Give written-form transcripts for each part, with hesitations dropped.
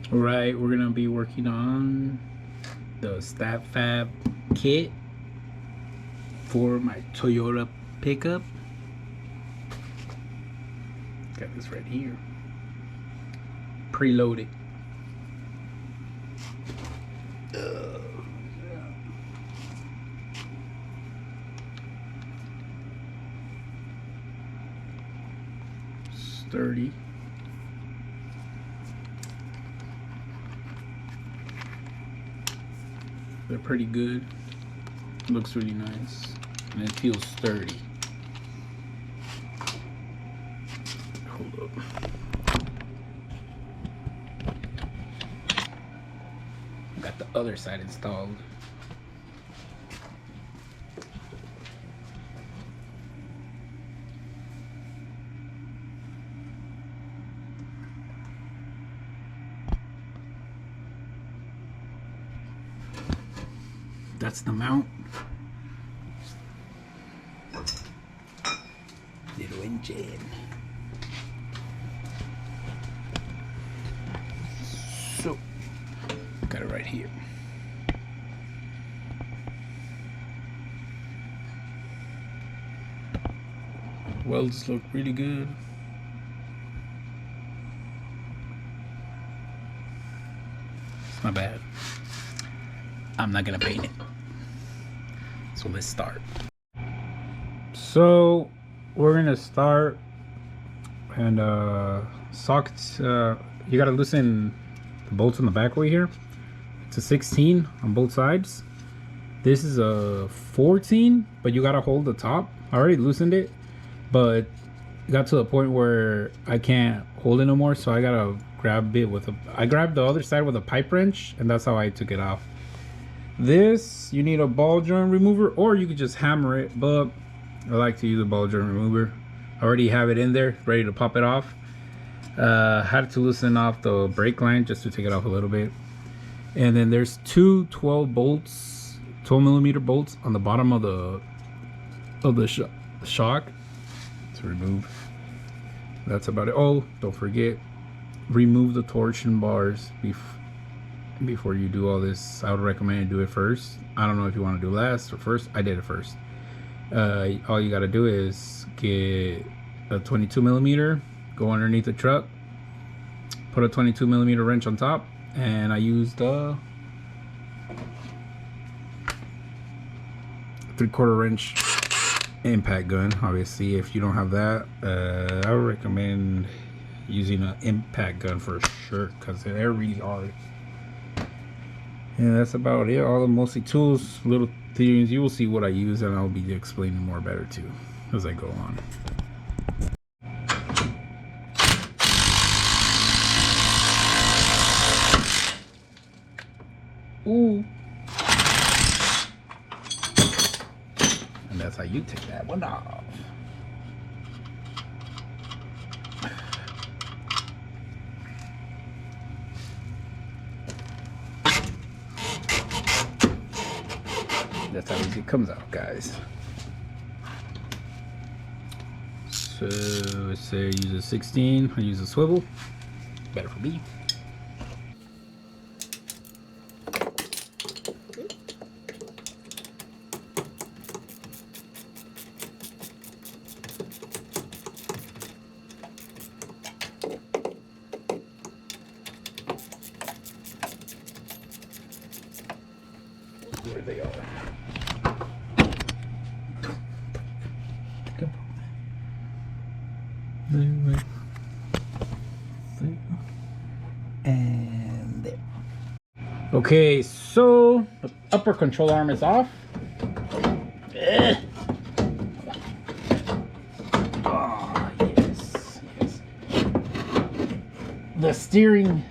Alright, we're gonna be working on the Stabfab kit for my Toyota pickup. Got this right here, preloaded. Sturdy. They're pretty good. Looks really nice, and it feels sturdy. Hold up. Got the other side installed. That's the mount. Little engine. So, got it right here. Welds look really good. It's not bad. I'm not gonna paint it. So let's start. So we're gonna start, and sockets. You gotta loosen the bolts on the back way here. It's a 16 on both sides. This is a 14, but you gotta hold the top. I already loosened it, but it got to the point where I can't hold it no more, so I gotta grab it with a. I grabbed the other side with a pipe wrench, and that's how I took it off. This, you need a ball joint remover, or you could just hammer it, but I like to use a ball joint remover. I already have it in there, ready to pop it off. Had to loosen off the brake line just to take it off a little bit. And then there's two 12 millimeter bolts on the bottom of the shock to remove. That's about it. Oh, don't forget, remove the torsion bars before you do all this. I would recommend you do it first. I don't know if you want to do last or first. I did it first. All you got to do is get a 22 millimeter, go underneath the truck, put a 22 millimeter wrench on top, and I used a 3/4 wrench impact gun. Obviously, if you don't have that, I would recommend using an impact gun for sure, because they're really hard. And that's about it. All the mostly tools, little things. You will see what I use, and I'll be explaining more better too as I go on. Ooh. And that's how you take that one off. That's how easy it comes out, guys. So let's say I use a 16, I use a swivel. Better for me. Where they are. And there. Okay, so the upper control arm is off. Oh, yes, yes. The steering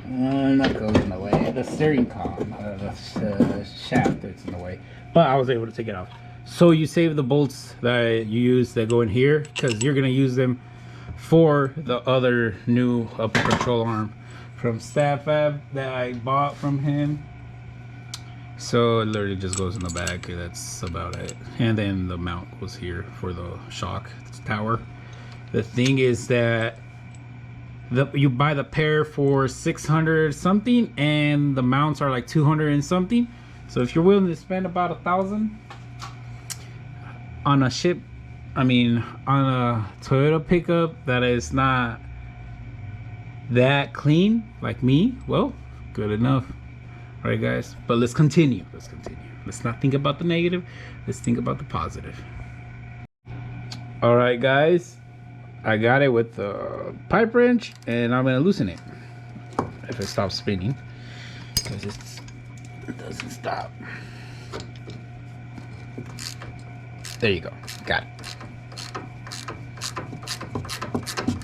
knuckles in the way. The steering column, the shaft that's in the way. But I was able to take it off. So you save the bolts that you use that go in here, because you're gonna use them for the other new upper control arm from Stabfab that I bought from him. So it literally just goes in the back. That's about it. And then the mount was here for the shock tower. The thing is that You buy the pair for 600 something, and the mounts are like 200 and something. So if you're willing to spend about 1,000 on a on a Toyota pickup that is not that clean like me, well, good enough. All right, guys, but let's continue. Let's not think about the negative, let's think about the positive. All right, guys, I got it with the pipe wrench, and I'm gonna loosen it if it stops spinning, because it doesn't stop. There you go, got it.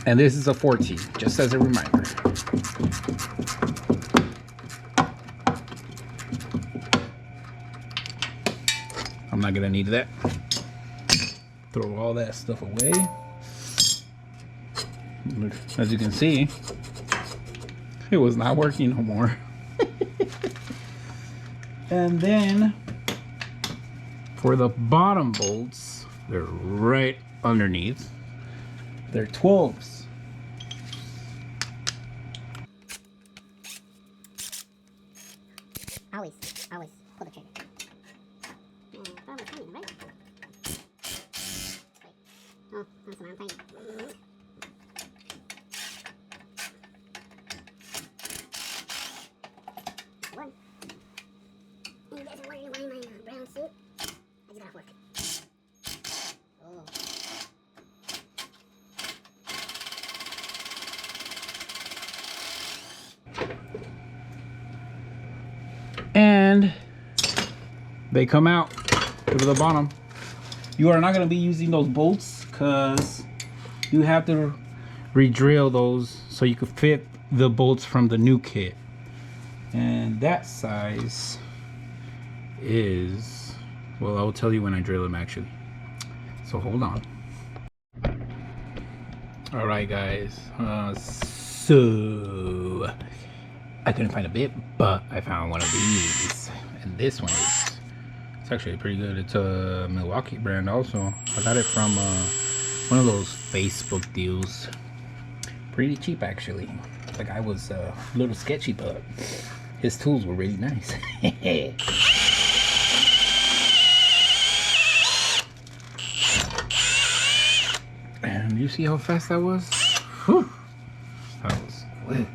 And this is a 14, just as a reminder. I'm not gonna need that. Throw all that stuff away. As you can see, it was not working no more. And then for the bottom bolts, they're right underneath. They're 12s. Always pull the trigger. That was tiny, right? Wait. Oh, that's around tiny. One. You guys are wondering why my brown suit? I just got off work. Oh. And they come out to the bottom. You are not going to be using those bolts because you have to re-drill those so you could fit the bolts from the new kit. And that size is, well, I'll tell you when I drill them actually. So hold on. All right, guys. So I couldn't find a bit, but I found one of these, and this one is, it's actually pretty good. It's a Milwaukee brand also. I got it from one of those Facebook deals. Pretty cheap actually. The guy was a little sketchy, but his tools were really nice. And you see how fast that was? Whew. That was quick.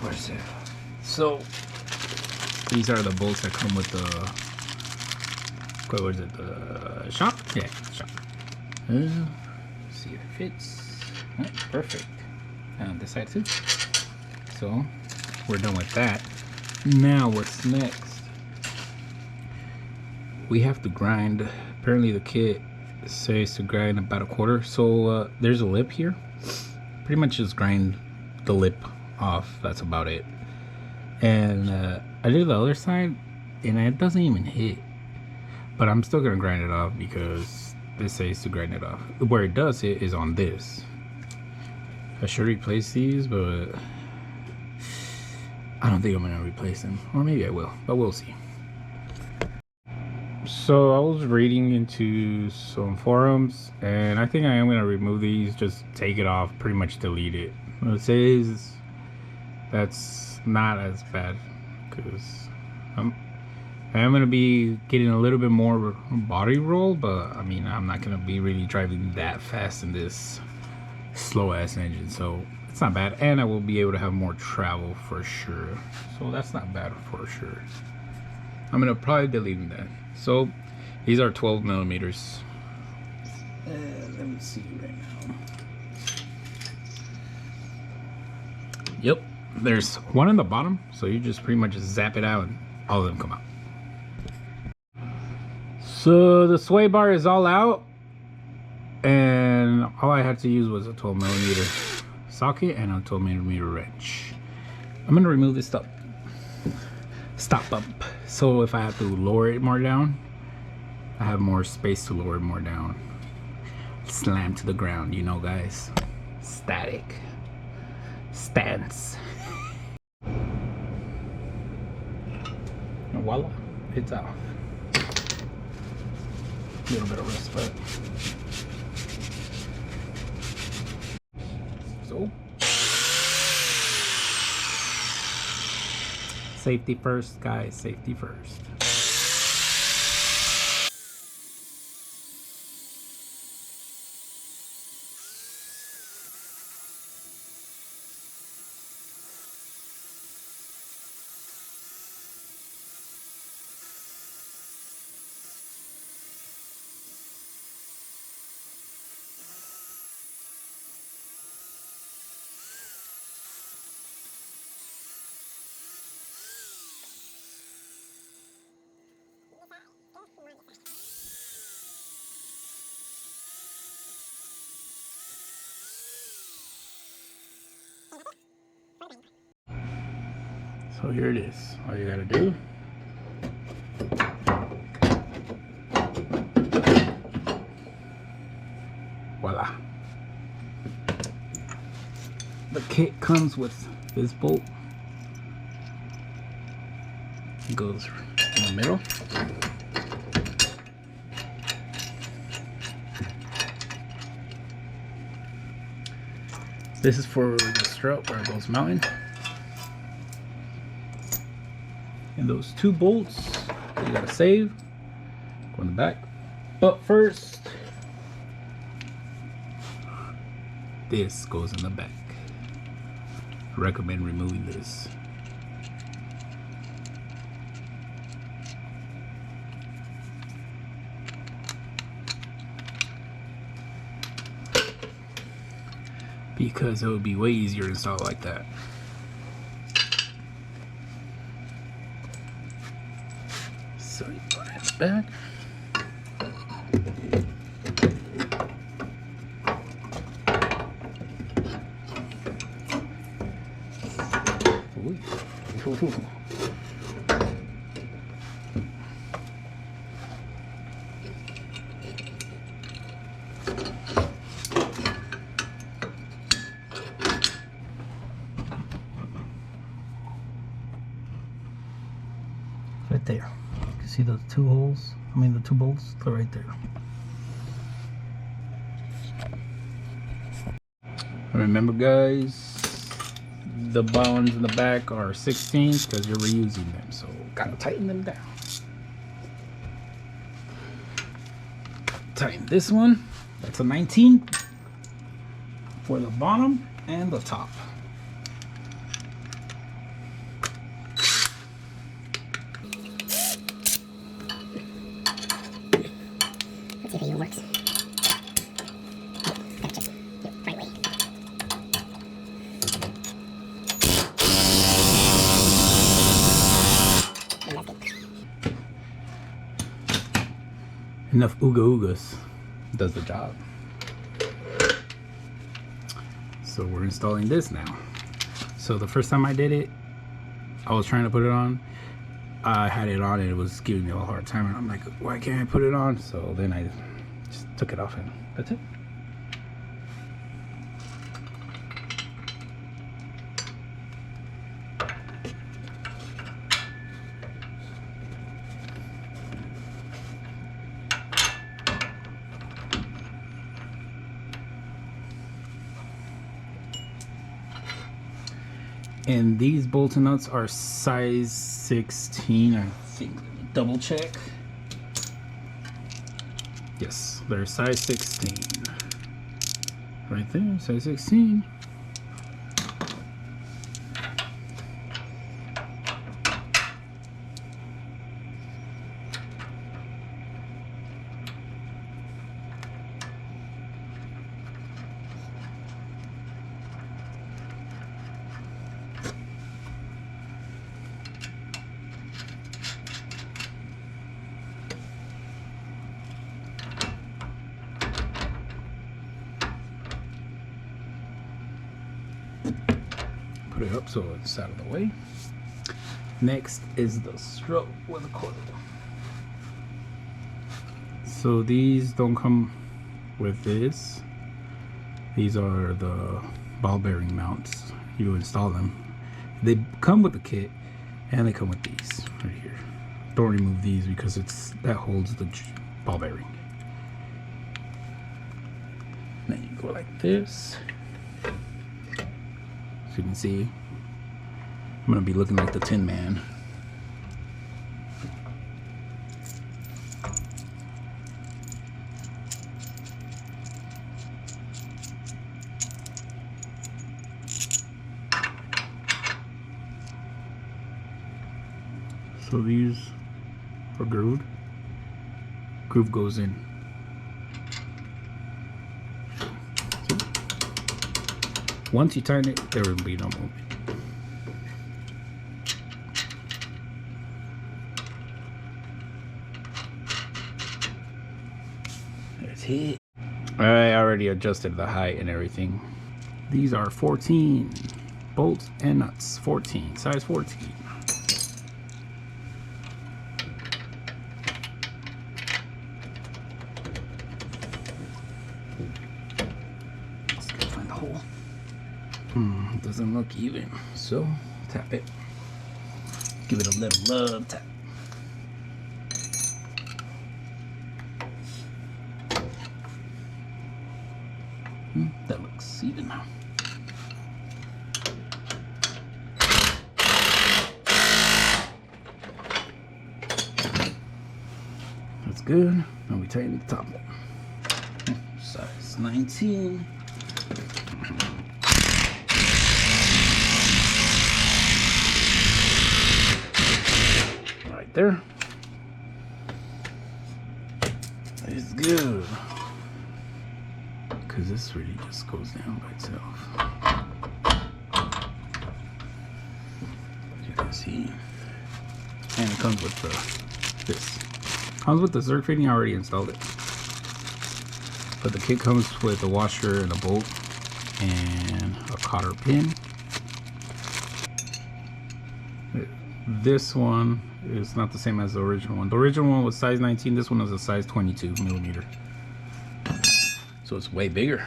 Where's it? So these are the bolts that come with the, what was it, the shock? Yeah, shock. See if it fits. Oh, perfect. And this side too. So we're done with that. Now what's next? We have to grind. Apparently the kit says to grind about a quarter. So there's a lip here. Pretty much just grind the lip off. That's about it. And I did the other side and it doesn't even hit, but I'm still gonna grind it off because this says to grind it off. Where it does hit is on this. I should replace these, but I don't think I'm gonna replace them, or maybe I will, but we'll see. So I was reading into some forums and I think I am gonna remove these, just take it off, pretty much delete it. It says that's not as bad because I am gonna be getting a little bit more body roll, but I mean I'm not gonna be really driving that fast in this slow ass engine, so it's not bad, and I will be able to have more travel for sure, so that's not bad for sure. I'm gonna probably delete that. So these are 12 millimeters. Let me see right now. Yep, there's one on the bottom, so you just pretty much zap it out and all of them come out. So the sway bar is all out, and all I had to use was a 12 millimeter socket and a 12 millimeter wrench. I'm gonna remove this stop bump, so if I have to lower it more down, I have more space to lower it more down. Slam to the ground, you know, guys. Static stance. And voila, it's off. A little bit of rust, but so Safety first, guys. Safety first. So here it is. All you gotta do. Voila. The kit comes with this bolt. It goes in the middle. This is for the strut where it goes mounting. And those two bolts you gotta save. Go in the back. But first, this goes in the back. I recommend removing this. Because it would be way easier to install like that. So you put it back. Ooh. Right there. You can see those two holes. I mean the two bolts, they're right there. Remember guys, the bones in the back are 16s because you're reusing them, so gotta tighten them down. Tighten this one, that's a 19 for the bottom and the top. Let's see if it even works. Gotta just do it right way. And that's good. Enough ooga oogas does the job. So we're installing this now. So the first time I did it, I was trying to put it on. I had it on and it was giving me a hard time. And I'm like, why can't I put it on? So then I just took it off and that's it. And these bolts and nuts are size 16, I think. Double check. Yes, they're size 16. Right there, size 16. Put it up so it's out of the way. Next is the strut with the coil. So these don't come with this. These are the ball bearing mounts. You install them. They come with the kit and they come with these right here. Don't remove these because that holds the ball bearing. Then you go like this. So you can see, I'm gonna be looking like the Tin Man. So these are grooved. Groove goes in. So once you tighten it, there will be no movement. That's it. I already adjusted the height and everything. These are 14 bolts and nuts. 14, size 14. Let's go find the hole. It doesn't look even, so tap it. Give it a little love tap. That looks even now. That's good. Now we tighten the top one. Size 19. Right there. It's good. Because this really just goes down by itself. As you can see. And it comes with this. Comes with the Zerk fitting. I already installed it. But the kit comes with a washer and a bolt and a cotter pin. This one is not the same as the original one. The original one was size 19. This one is a size 22 millimeter. So it's way bigger.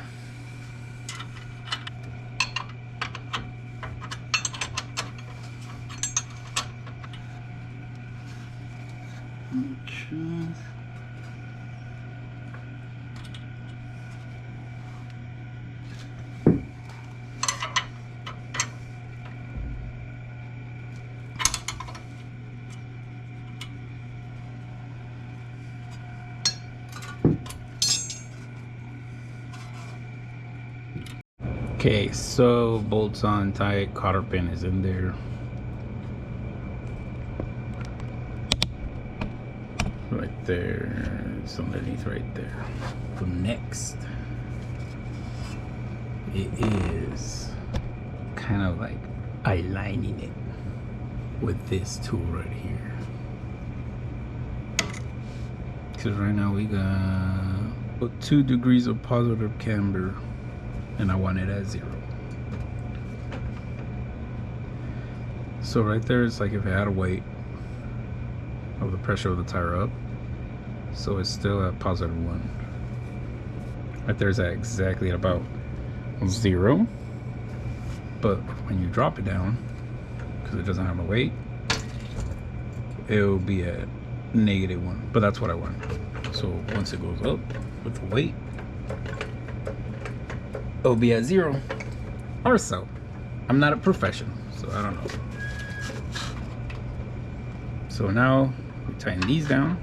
Okay, so bolts on tight, cotter pin is in there. Right there, it's underneath right there. So next, it is kind of like aligning it with this tool right here. Because right now we got 2 degrees of positive camber. And I want it at 0. So right there, it's like if it had a weight of the pressure of the tire up, so it's still at positive 1. Right there's at exactly at about 0. But when you drop it down, because it doesn't have a weight, it will be at -1. But that's what I want. So once it goes up with the weight, it'll be at 0 or so. I'm not a professional, so I don't know. So now we tighten these down.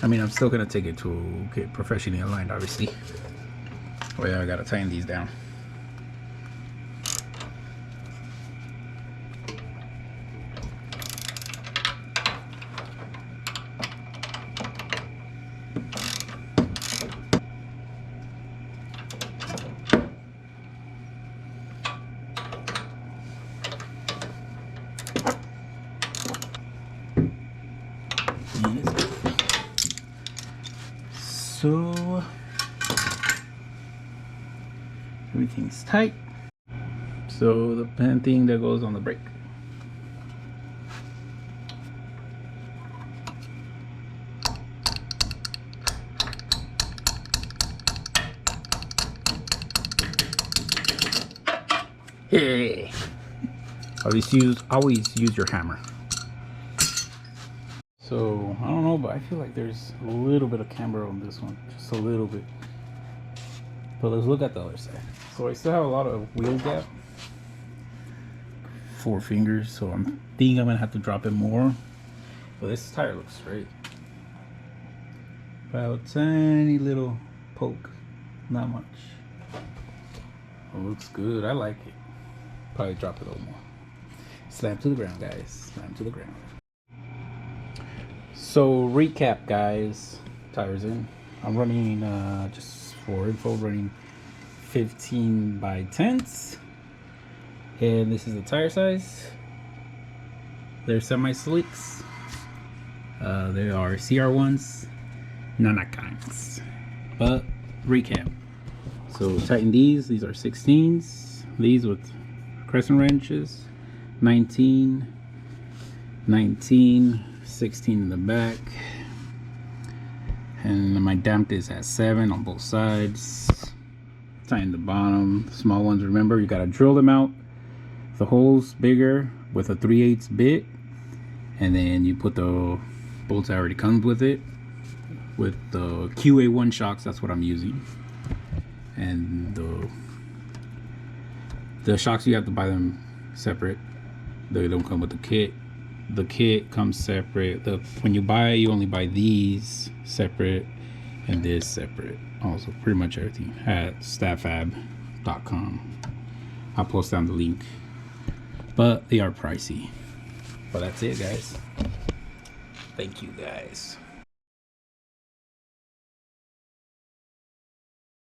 I mean, I'm still gonna take it to get professionally aligned, obviously. Oh yeah, I gotta tighten these down. So everything's tight. So the pen thing that goes on the brake. Hey, always use your hammer. So I don't know, but I feel like there's a little bit of camber on this one, just a little bit. But let's look at the other side. So I still have a lot of wheel gap. 4 fingers, so I'm thinking I'm gonna have to drop it more. But this tire looks straight. About a tiny little poke, not much. It looks good. I like it. Probably drop it a little more. Slam to the ground, guys. Slam to the ground. So recap, guys. Tires in. I'm running just for info, running 15 by 10s, and this is the tire size. They're semi slicks. They are CR1s, Nanakines. But recap. So tighten these. These are 16s. These with crescent wrenches. 19, 19, 16 in the back. And my damped is at 7 on both sides. Tighten the bottom. Small ones, remember, you gotta drill them out. The holes bigger with a 3/8 bit. And then you put the bolts that already comes with it. With the QA1 shocks, that's what I'm using. And the shocks, you have to buy them separate. They don't come with the kit. The kit comes separate. When you buy, you only buy these separate and this separate. Also, pretty much everything at Stabfab.com. I'll post down the link. But they are pricey. But that's it, guys. Thank you, guys.